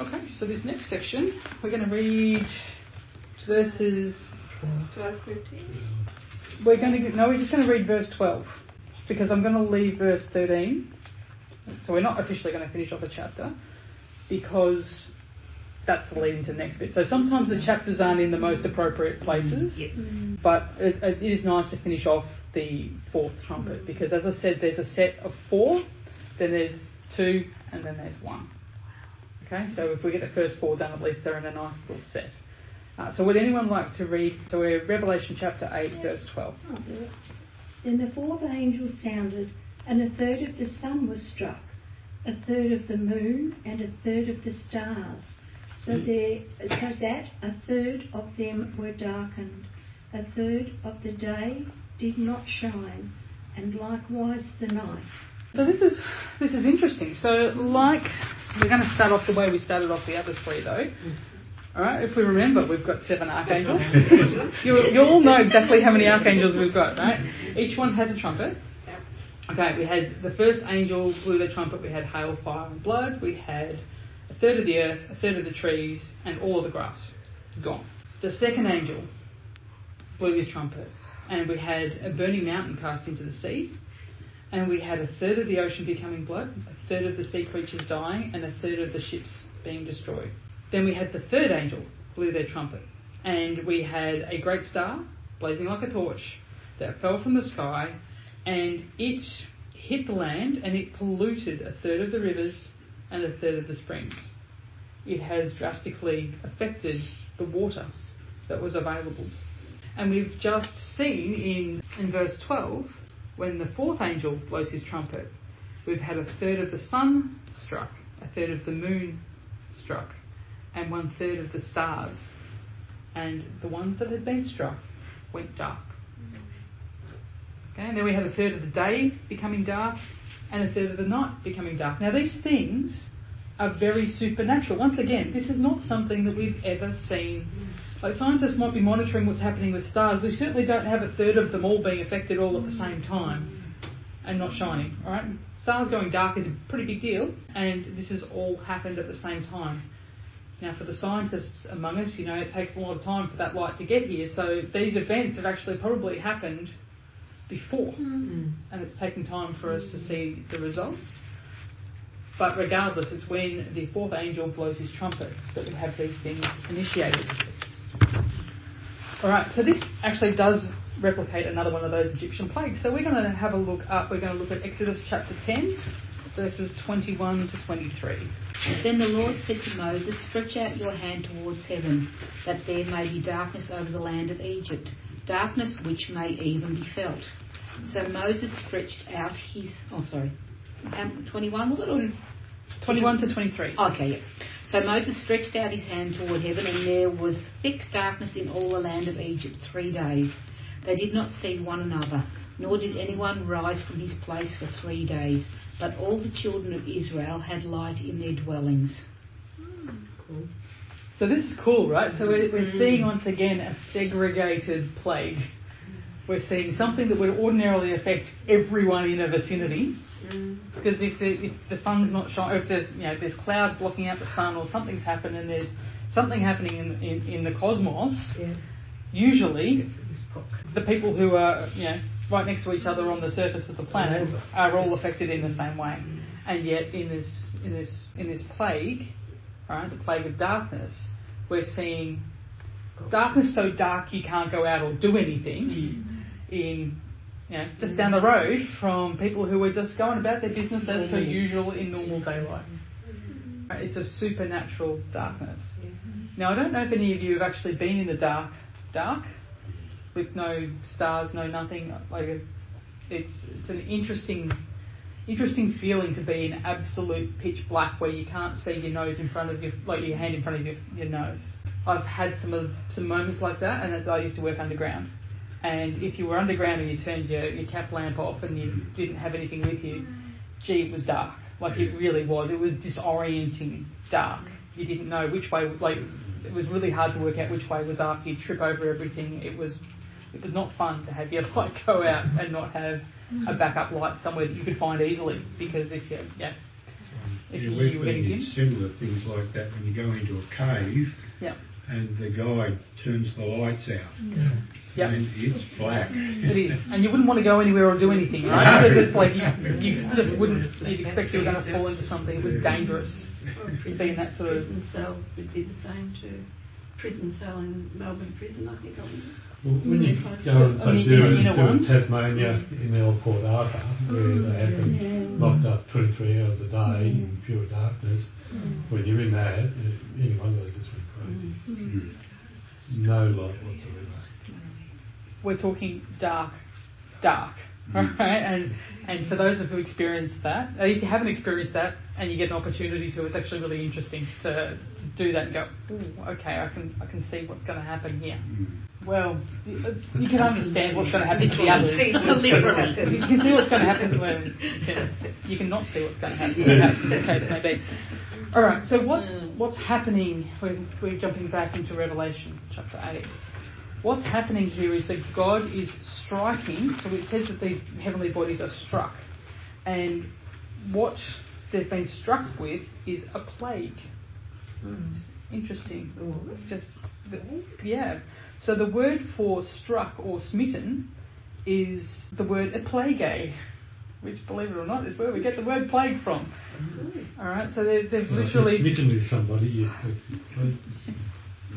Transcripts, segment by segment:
Okay, so this next section, we're going to read verses 12, 13. we're just going to read verse 12, because I'm going to leave verse 13. So we're not officially going to finish off a chapter, because that's the lead into the next bit. So sometimes the chapters aren't in the most appropriate places, but it is nice to finish off the fourth trumpet, because as I said, there's a set of 4, then there's 2, and then there's 1. Okay, so if we get the first 4 done, at least they're in a nice little set. So would anyone like to read? So we're Revelation chapter 8, verse 12. Then the fourth angel sounded, and a third of the sun was struck, a third of the moon, and a third of the stars, so that a third of them were darkened. A third of the day did not shine, and likewise the night. So this is interesting. So we're going to start off the way we started off the other 3 though. All right, if we remember, we've got 7 archangels. You all know exactly how many archangels we've got, right? Each one has a trumpet. Okay, we had the first angel blew the trumpet. We had hail, fire and blood. We had a third of the earth, a third of the trees, and all of the grass gone. The second angel blew his trumpet, and we had a burning mountain cast into the sea. And we had a third of the ocean becoming blood, a third of the sea creatures dying, and a third of the ships being destroyed. Then we had the third angel blew their trumpet, and we had a great star blazing like a torch that fell from the sky, and it hit the land, and it polluted a third of the rivers and a third of the springs. It has drastically affected the water that was available. And we've just seen in verse 12, when the fourth angel blows his trumpet, we've had a third of the sun struck, a third of the moon struck, and 1/3 of the stars. And the ones that had been struck went dark. Okay, and then we had a third of the day becoming dark, and a third of the night becoming dark. Now these things are very supernatural. Once again, this is not something that we've ever seen. Like, scientists might be monitoring what's happening with stars. We certainly don't have a third of them all being affected all at the same time and not shining. All right, stars going dark is a pretty big deal, and this has all happened at the same time. Now, for the scientists among us, it takes a lot of time for that light to get here. So these events have actually probably happened before, and it's taken time for us to see the results. But regardless, it's when the fourth angel blows his trumpet that we have these things initiated. All right, so this actually does replicate another one of those Egyptian plagues. So we're going to have a look up. We're going to look at Exodus chapter 10, verses 21 to 23. Then the Lord said to Moses, "Stretch out your hand towards heaven, that there may be darkness over the land of Egypt, darkness which may even be felt." So Moses stretched out his... 21 was it? Or 21 to 23. Okay, yeah. So Moses stretched out his hand toward heaven, and there was thick darkness in all the land of Egypt 3 days. They did not see one another, nor did anyone rise from his place for 3 days. But all the children of Israel had light in their dwellings. Cool. So this is cool, right? So we're seeing once again a segregated plague. We're seeing something that would ordinarily affect everyone in a vicinity. Because if the sun's not shining, if there's clouds blocking out the sun, or something's happened and there's something happening in the cosmos, usually the people who are right next to each other on the surface of the planet are all affected in the same way. And yet in this plague, right, the plague of darkness, we're seeing darkness so dark you can't go out or do anything just down the road from people who are just going about their business as per usual in normal daylight. It's a supernatural darkness. Now, I don't know if any of you have actually been in the dark, with no stars, no nothing. It's an interesting feeling to be in absolute pitch black, where you can't see your nose in front of your hand in front of your nose. I've had some moments like that, and I used to work underground. And if you were underground and you turned your cap lamp off and you didn't have anything with you, it was dark. It really was. It was disorienting dark. You didn't know which way. It was really hard to work out which way was up. You'd trip over everything. It was not fun to have your light go out and not have a backup light somewhere that you could find easily. Because if if Yeah, you we've were getting been in dim. similar things like that when you go into a cave Yeah. and the guide turns the lights out. Yep. And it's black. It is. And you wouldn't want to go anywhere or do anything, right? Because it's like you just wouldn't, you'd expect you were going to fall into something. It was dangerous. Prison, Being that sort of... prison cells would be the same too. Prison cell in Melbourne Prison, I think. Well, when you go and say do Tasmania in the old Port Arthur, where they had them locked up 23 hours a day in pure darkness, when you're in that, any one of those just went crazy. No light whatsoever. We're talking dark, right? And for those who experienced that, if you haven't experienced that and you get an opportunity to, it's actually really interesting to do that and go, ooh, okay, I can see what's going to happen here. Well, you can understand what's going to happen to the others. You can see what's going to happen when you can not see what's going to happen, perhaps the case may be. All right, so what's happening? We're jumping back into Revelation chapter 8. What's happening here is that God is striking, so it says that these heavenly bodies are struck, and what they've been struck with is a plague. Interesting. So the word for struck or smitten is the word plague, which, believe it or not, is where we get the word plague from. All right, so they've literally... Smitten with somebody,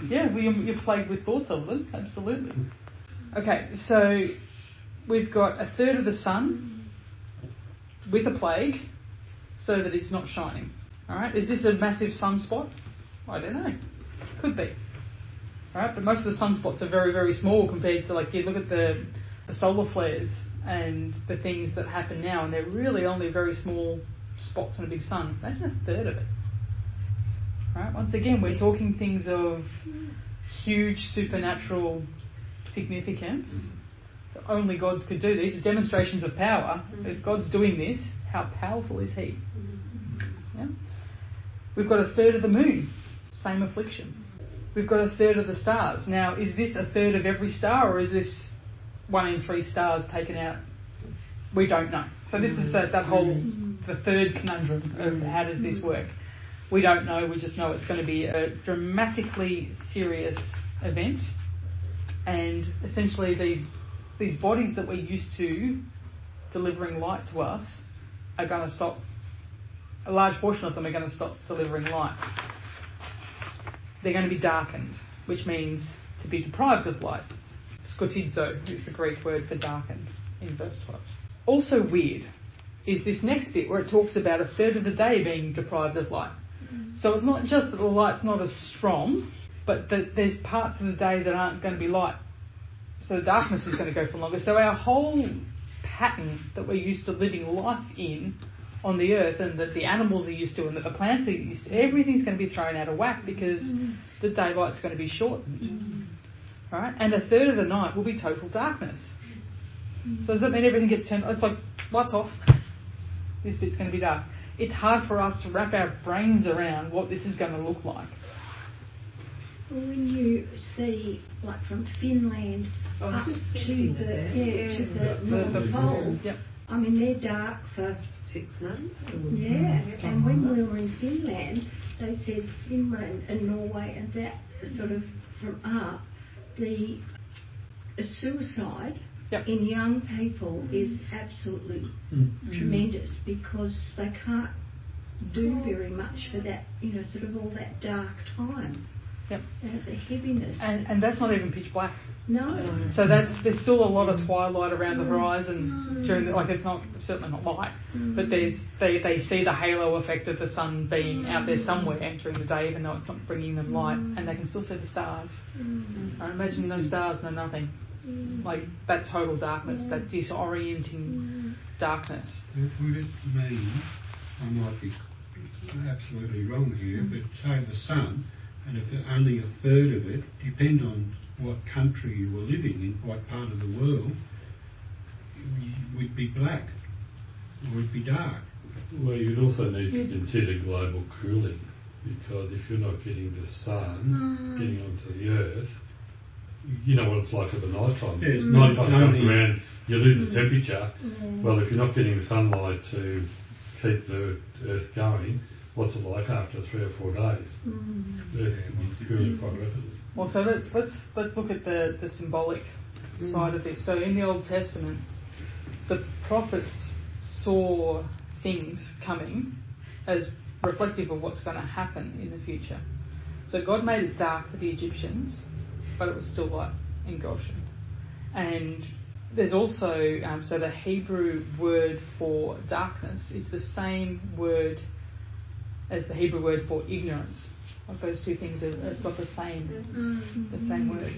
Yeah, you're plagued with thoughts of them, absolutely. Okay, so we've got a third of the sun with a plague so that it's not shining. All right, is this a massive sunspot? I don't know. Could be. All right, but most of the sunspots are very, very small compared to, like, you look at the solar flares and the things that happen now, and they're really only very small spots on a big sun. Imagine a third of it. Right? Once again, we're talking things of huge supernatural significance. Only God could do these. It's demonstrations of power. If God's doing this, how powerful is He? Yeah? We've got a third of the moon. Same affliction. We've got a third of the stars. Now, is this a third of every star, or is this 1 in 3 stars taken out? We don't know. So this is that whole, the third conundrum of how does this work? We don't know, we just know it's going to be a dramatically serious event, and essentially these bodies that we're used to delivering light to us are going to stop. A large portion of them are going to stop delivering light. They're going to be darkened, which means to be deprived of light. Skotizo is the Greek word for darkened in verse 12. Also weird is this next bit where it talks about a third of the day being deprived of light. So it's not just that the light's not as strong, but that there's parts of the day that aren't going to be light. So the darkness is going to go for longer. So our whole pattern that we're used to living life in on the earth, and that the animals are used to, and that the plants are used to, everything's going to be thrown out of whack because the daylight's going to be shortened. Right? And a third of the night will be total darkness. So does that mean everything gets turned? It's like, lights off. This bit's going to be dark. It's hard for us to wrap our brains around what this is going to look like. Well, when you see, like from Finland up to the North Pole, Yep. I mean, they're dark for 6 months. Yeah, and when we were in Finland, they said Finland and Norway and that sort of from up, the suicide in young people is absolutely tremendous because they can't do very much for that, sort of all that dark time. Yep. The heaviness. And that's not even pitch black. No. So there's still a lot of twilight around the horizon during it's not certainly not light, but they see the halo effect of the sun being out there somewhere during the day, even though it's not bringing them light, and they can still see the stars. I imagine no stars, no nothing, like that total darkness, that disorienting darkness. Would it mean, I might be absolutely wrong here, but say the sun, and if only a third of it, depend on what country you were living in, what part of the world, would be black, or would be dark. Well, you'd also need to consider global cooling, because if you're not getting the sun getting onto the earth, you know what it's like at the night time. Yes, Night time comes around, you lose the temperature. Well, if you're not getting the sunlight to keep the earth going, what's it like after 3 or 4 days? Earth can be cooling quite rapidly. Well, so let's look at the symbolic side of this. So in the Old Testament, the prophets saw things coming as reflective of what's going to happen in the future. So God made it dark for the Egyptians, but it was still light in Goshen. And there's also, so the Hebrew word for darkness is the same word as the Hebrew word for ignorance. Like those two things have got the same word.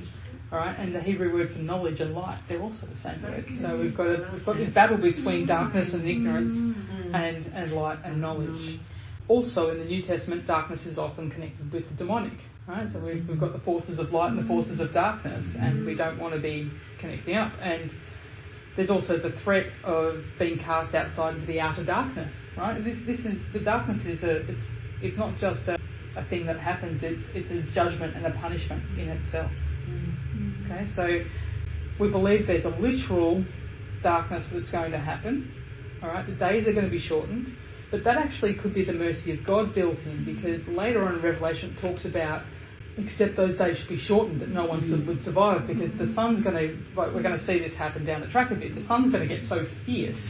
All right, and the Hebrew word for knowledge and light, they're also the same word. So we've got this battle between darkness and ignorance and light and knowledge. Also in the New Testament, darkness is often connected with the demonic. Right? So we've got the forces of light and the forces of darkness, and we don't want to be connecting up. And there's also the threat of being cast outside into the outer darkness. Right? This is the darkness is it's not just a thing that happens. It's a judgment and a punishment in itself. Okay, so we believe there's a literal darkness that's going to happen. All right, the days are going to be shortened, but that actually could be the mercy of God built in, because later on in Revelation it talks about, except those days should be shortened, that no one would survive, because the sun's going to, like we're going to see this happen down the track a bit, the sun's going to get so fierce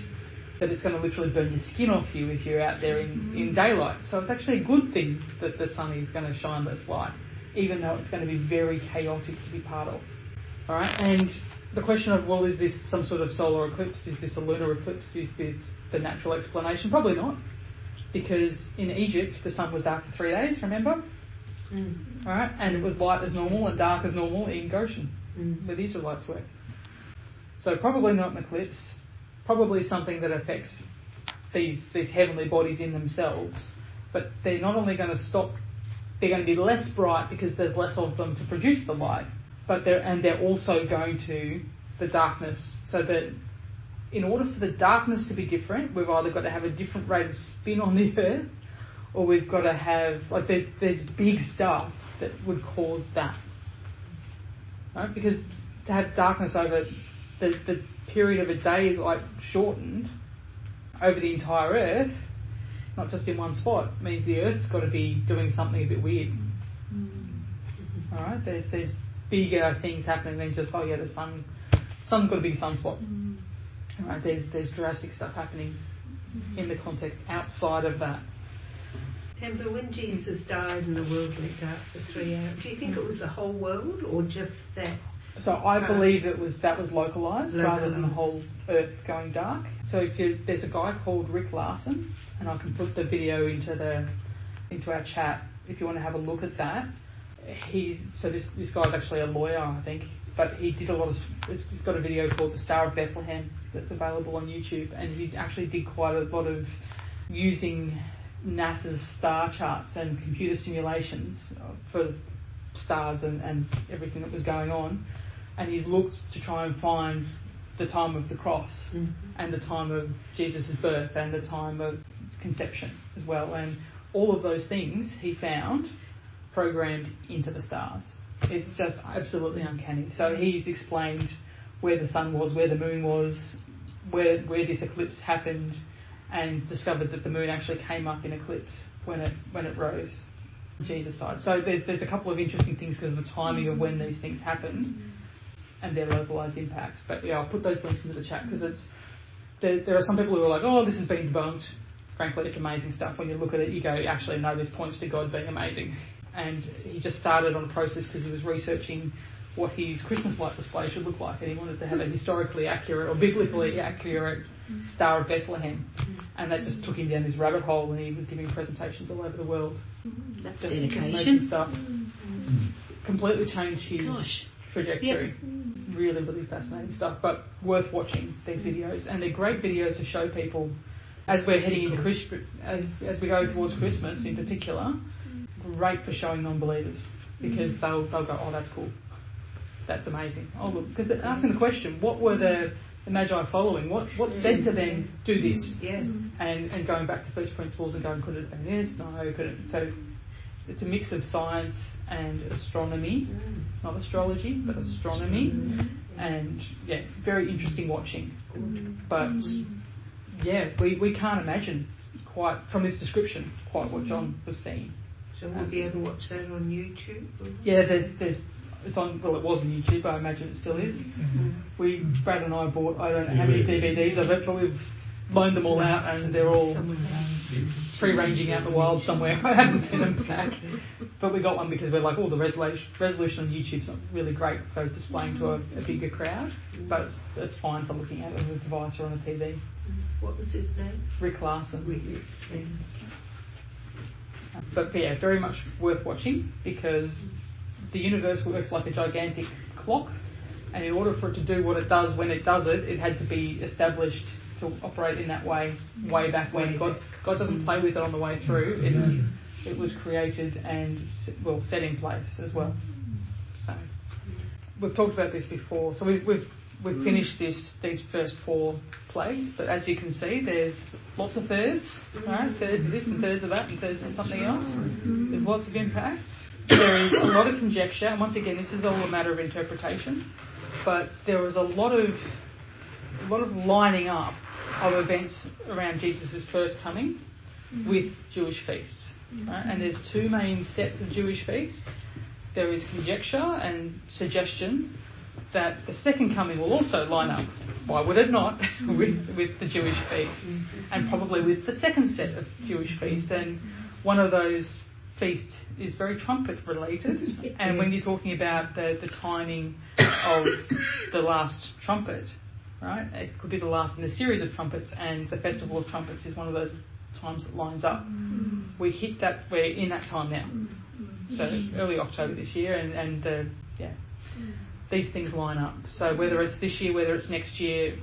that it's going to literally burn your skin off you if you're out there in daylight. So it's actually a good thing that the sun is going to shine less light, even though it's going to be very chaotic to be part of. All right, and the question of, well, is this some sort of solar eclipse? Is this a lunar eclipse? Is this the natural explanation? Probably not, because in Egypt the sun was dark for 3 days, remember? All right, and it was light as normal and dark as normal in Goshen, where the Israelites were. So probably not an eclipse, probably something that affects these heavenly bodies in themselves, but they're not only going to stop, they're going to be less bright because there's less of them to produce the light, but they're also going to the darkness, so that in order for the darkness to be different, we've either got to have a different rate of spin on the Earth, or we've got to have, like, there's big stuff that would cause that. Right? Because to have darkness over the period of a day, like, shortened over the entire Earth, not just in one spot, means the Earth's got to be doing something a bit weird. All right, there's bigger things happening than just, oh yeah, the sun's got a big sunspot. All right, there's drastic stuff happening in the context outside of that. Amber, when Jesus died and the world went dark for 3 hours, do you think it was the whole world or just that? So I believe that was localised rather than the whole Earth going dark. So there's a guy called Rick Larson, and I can put the video into our chat if you want to have a look at that. This guy's actually a lawyer, I think, but he did he's got a video called The Star of Bethlehem that's available on YouTube, and he actually did quite a lot of using NASA's star charts and computer simulations for stars and everything that was going on, and he's looked to try and find the time of the cross and the time of Jesus' birth and the time of conception as well, and all of those things he found programmed into the stars. It's just absolutely uncanny. So he's explained where the sun was, where the moon was, where this eclipse happened, and discovered that the moon actually came up in eclipse when it rose. Jesus died. So there's a couple of interesting things because of the timing of when these things happened and their localised impacts. But yeah, I'll put those links into the chat because there are some people who are like, oh, this has been debunked. Frankly, it's amazing stuff. When you look at it, you go, actually, no, this points to God being amazing. And he just started on a process because he was researching what his Christmas light display should look like, and he wanted to have a historically accurate or biblically accurate Star of Bethlehem, and that just took him down this rabbit hole, and he was giving presentations all over the world. That's just dedication. Stuff. Completely changed his trajectory. Yep. Really, really fascinating stuff, but worth watching these videos, and they're great videos to show people as we're heading into Christmas, as we go towards Christmas in particular. Great for showing non-believers because they'll go, oh, that's cool, that's amazing. Oh, look, because they're asking the question, what were the Magi following? What said to them, do this? Yeah. And going back to first principles and going, could it have been this? No, could it? So it's a mix of science and astronomy, not astrology, but astronomy, and yeah, very interesting watching. But yeah, we can't imagine quite, from this description, quite what John was seeing. So we'll be able to watch that on YouTube? Yeah, it's on, well, it was on YouTube, I imagine it still is. Brad and I bought, I don't know how many DVDs of it, but we've loaned them all out and they're all free-ranging out in the wild somewhere. I haven't seen them back. But we got one because we're like, the resolution on YouTube's not really great for displaying to a bigger crowd, but it's fine for looking at it on a device or on a TV. What was his name? Rick Larson. Rick. But yeah, very much worth watching because the universe works like a gigantic clock, and in order for it to do what it does when it does it, it had to be established to operate in that way back when. God doesn't play with it on the way through. It was created and set in place as well. So we've talked about this before. So we've finished these first 4 plagues, but as you can see, there's lots of thirds, right? Thirds of this and thirds of that and thirds of something else. There's lots of impacts. There is a lot of conjecture, and once again, this is all a matter of interpretation. But there was a lot of lining up of events around Jesus' first coming with Jewish feasts. Right? And there's 2 main sets of Jewish feasts. There is conjecture and suggestion that the second coming will also line up, why would it not, with the Jewish feasts, and probably with the second set of Jewish feasts. And one of those feasts is very trumpet related, and when you're talking about the timing of the last trumpet, right, it could be the last in a series of trumpets, and the Festival of Trumpets is one of those times that lines up. We're in that time now, so early October this year, and these things line up. So whether it's this year, whether it's next year,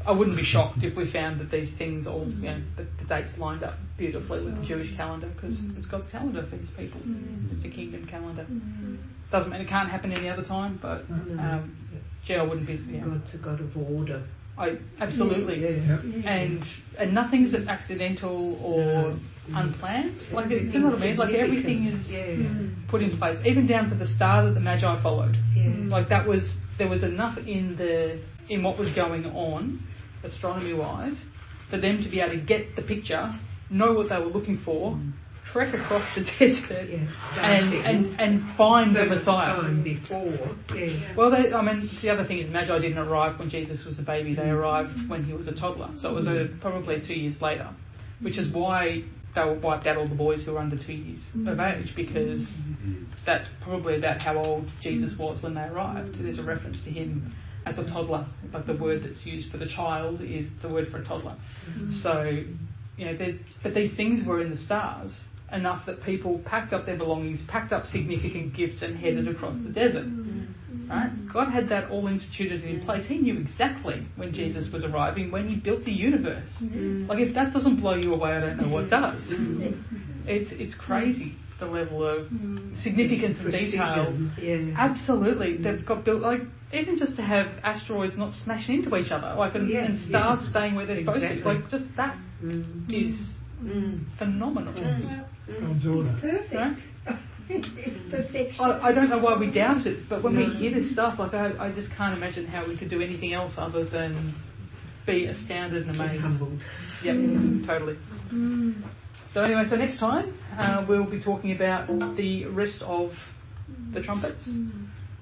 I wouldn't be shocked if we found that these things all, the dates lined up beautifully with the Jewish calendar, because it's God's calendar for His people. It's a kingdom calendar. Doesn't mean it can't happen any other time, but I wouldn't be. God's a God of order. Absolutely, and nothing's accidental or unplanned. Like, do you know what I mean? Like, everything is put in place, even down to the star that the Magi followed. Like, there was enough in what was going on, astronomy-wise, for them to be able to get the picture, know what they were looking for, trek across the desert, and find the Messiah. Time before. Well, the other thing is the Magi didn't arrive when Jesus was a baby. They arrived when he was a toddler. So it was probably 2 years later, which is why they wiped out all the boys who were under 2 years of age, because that's probably about how old Jesus was when they arrived. There's a reference to him as a toddler. Like, the word that's used for the child is the word for a toddler. So, but these things were in the stars enough that people packed up their belongings, packed up significant gifts, and headed across the desert. Right? God had that all instituted in place. He knew exactly when Jesus was arriving, when He built the universe. Like, if that doesn't blow you away, I don't know what does. It's crazy, the level of significance and detail. Absolutely. They've got built, like, even just to have asteroids not smashing into each other, like, and stars staying where they're supposed to. Like, just that is phenomenal. It's perfect. Right? It's perfection. I don't know why we doubt it, but when we hear this stuff, like, I just can't imagine how we could do anything else other than be astounded and amazed. Humbled. Yep, totally. So anyway, next time we'll be talking about the rest of the trumpets.